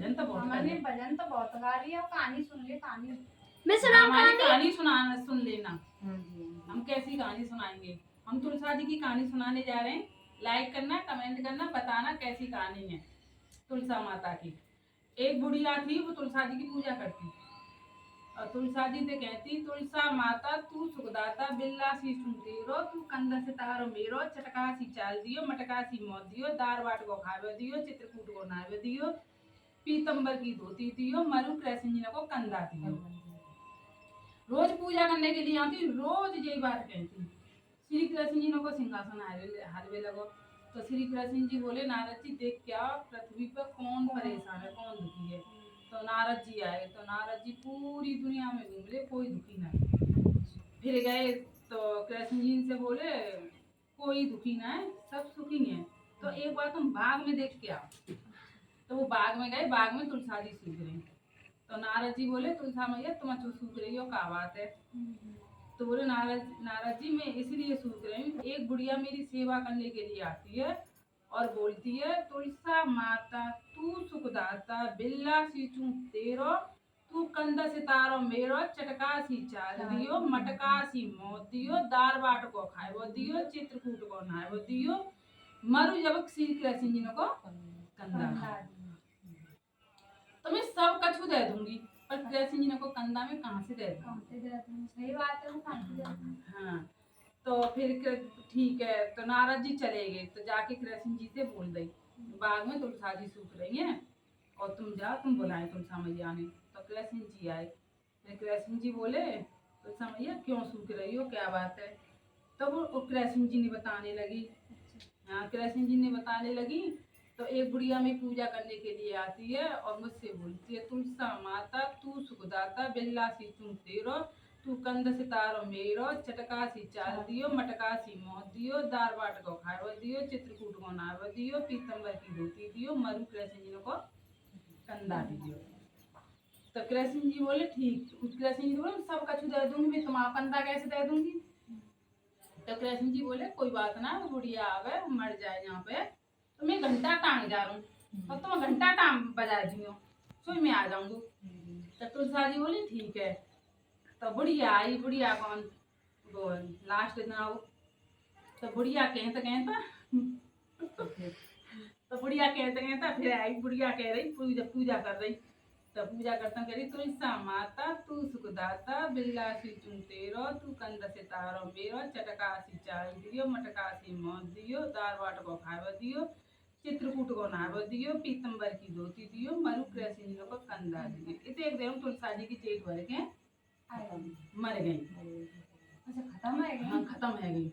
भजन तो बहुत हमने भजन तो बहुत गा लिया, कहानी सुन ली। कहानी मैं सुना हमारी कहानी सुन लेना। हम कैसी कहानी सुनाएंगे? हम तुलसा जी की कहानी सुनाने जा रहे हैं। लाइक करना, कमेंट करना, बताना कैसी कहानी है तुलसा माता की। एक बुढ़िया थी, वो तुलसा जी की पूजा करती और तुलसा जी से कहती, तुलसा माता तू सुखदाता, बिल्ला सी सुनतेरो, तू कंधा से तारो मेरो, चटका सी चाल दियो, मटका सी मौत दियो, दार बाट को खावे दियो, चित्रकूट को नावे दियो, पीतम्बर की धोती दियो, मरु कृष्ण को कंधा दियो। रोज पूजा करने के लिए आती, रोज यही बात कहती। श्री कृष्ण जी को सिंहासन हारवे लगो। तो श्री कृष्ण जी बोले, नारद जी देख क्या पृथ्वी पर कौन परेशान है, कौन दुखी है। तो नारद जी आए, तो नारद जी पूरी दुनिया में घूम ले, कोई दुखी नहीं। फिर गए तो कृष्ण जी से बोले, कोई दुखी ना है, सब सुखी हैं। तो एक बार तुम बाग में देख के आओ। तो वो बाग में गए, बाग में तुलसा जी सूख रही। तो नारद जी बोले, तुलसा मैया तुम सूख रही हो, क्या बात है? तो बोले नारद जी मैं इसलिए सूख रही हूँ, एक बुढ़िया मेरी सेवा करने के लिए आती है और बोलती है, तुलसा माता तू सुखदाता, बिल्ला सी चूं तेरो, तू कंधा सितारो मेरो, चटका सी चाल दियो, मटका सी मौत दियो, दार बाट को खाए वो दियो, चित्रकूट को नहाए वो दियो, मरु जब श्री कृष्ण जी को कंधा। तो मैं सब कछु दे दूंगी, पर कृष्ण जी को कंधा में कहाँ से दे दूं? सही बात है, वो कहाँ से दे दूं? हाँ, तो फिर ठीक है। तो नारद जी चले गए, तो जाके कृष्ण जी से बोल गई, बाग में तुलसा जी सूख रही हैं और तुम जाओ, तुम बुलाए तुलसा मैया ने। तो कृष्ण जी आए। फिर कृष्ण जी बोले, तुलसा मैया क्यों सूख रही हो, क्या बात है? तो वो कृष्ण जी ने बताने लगी। हाँ, कृष्ण जी ने बताने लगी। तो एक बुढ़िया में पूजा करने के लिए आती है और मुझसे बोलती है, तुलसा माता तू सुखदाता, बिल्ला सी तुम तेरो, तू कंध सितारो मेरो, चटका सी चाल दियो, मटका सी मौत दियो, दार बाट को खाओ दियो, चित्रकूट को नाव दियो, पीतम्बर की धोती दियो, मरु कृष्ण जी को कंधा दियो। तो कृष्ण जी बोले ठीक। कृष्ण जी बोले सब कछु दे दूंगी, मैं तुम्हारा कंधा कैसे दे दूंगी? तो कृष्ण जी बोले कोई बात ना, वो बुढ़िया आवे मर जाए यहाँ पे, तो मैं घंटा टांग जा रहा हूँ और तुम घंटा टांग बजा दियो, तो मैं आ जाऊंगी। तो तुलसा जी बोली ठीक है। तो बुढ़िया आई। बुढ़िया कौन? वो लास्ट दिन आओ। तो बुढ़िया कहता तो बुढ़िया कहता फिर आई। बुढ़िया कह रही, पूजा कर रही। तो पूजा करता कह रही, तुलसा माता तू सुखदाता, बिल्ला सी तुम तेरो, तू कंध से तारो मेरो, चटका सी चाल दियो, मटका सी मौत दियो, दार बाट को खाव दियो, चित्रकूट को नाव दियो, पीतम्बर की धोती दियो, मरु कृष्ण को कंधा दियो। इतने एक दिन तुलसा जी की चेट भर के मर गई। अच्छा, खत्म है? हाँ, खत्म है गई।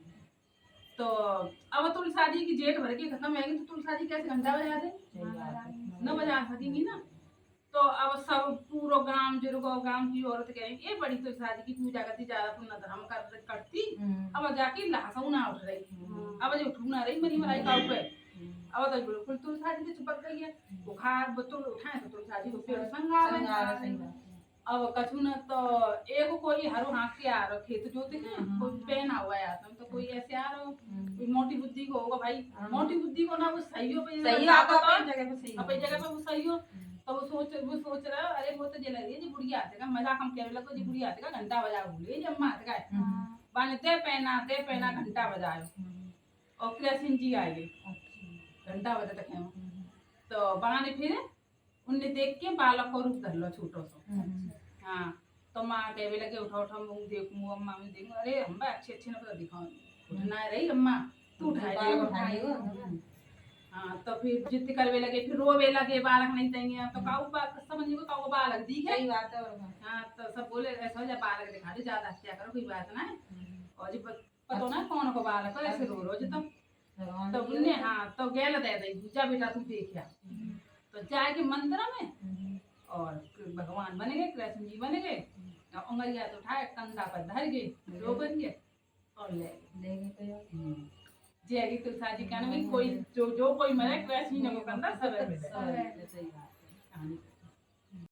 तो अब तुलसा जी की जेठ भर के खत्म है गई, तो तुलसा जी कैसे घंटा बजा दे? न बजा सकेंगी ना। तो अब सब पूरा गांव गांव की औरत कहेंगी, ये बड़ी तुलसा जी की पूजा करती, ज्यादा पुण्य धर्म करती। अब जाके लहसू ना उठ रही, अब जो उठू ना रही, मेरी मराई का पे। अब तो बिल्कुल तुलसा जी चिपक गई है। बुखार बतुल उठाए तो तुलसा जी को पेड़ संगा। अब कछु न तो एगो कोई हरो हाँक के आ रहो खेत जोते हैं, कोई पहना हुआ है आदम, तो कोई ऐसे आ रहो, कोई मोटी बुद्धि को होगा भाई। मोटी बुद्धि को ना वो सही हो, सही आता है जगह पे सही अपनी जगह पे वो सही हो। तो वो सोच रहा है, अरे वो तो जे लगी जी बुढ़िया आते का मजाक हम कह लगो, जी बुढ़िया आते का घंटा बजा भूले जी अम्मा आते का बांधते पहना घंटा बजायो। और कृष्ण जी आए घंटा बजा तक है। तो बाने फिर उनने देख के बालक को रूप धर लो छोटो सो। हाँ, तो माँ कहने लगे उठा उठा मुँह देखूँ, अम्मा मैं देखूँ, अरे अम्मा अच्छे न पता दिखाओ, उठना रही अम्मा तू उठाए। हाँ, तो फिर जिद करवे लगे, फिर रोवे लगे, बालक नहीं चाहिए। तो काऊ बात समझिए को काऊ बालक दिखे। सही बात है। हाँ, तो सब बोले ऐसा हो जाए, बालक दिखा दे, ज्यादा हत्या करो, कोई बात ना है। और जी पता ना कौन को बालक हो, ऐसे रो रोज तो उनने हाँ तो गैल दे दी, जा बेटा तू देखिया। तो जाके मंदिर में और भगवान बने गए, कृष्ण जी बने गए, उंगलिया तो उठाए कंधा पर धर गए, रो बन गए और ले गए। जय तुलसा जी कहना कोई जो कोई मरे कृष्ण जी को कंधा सब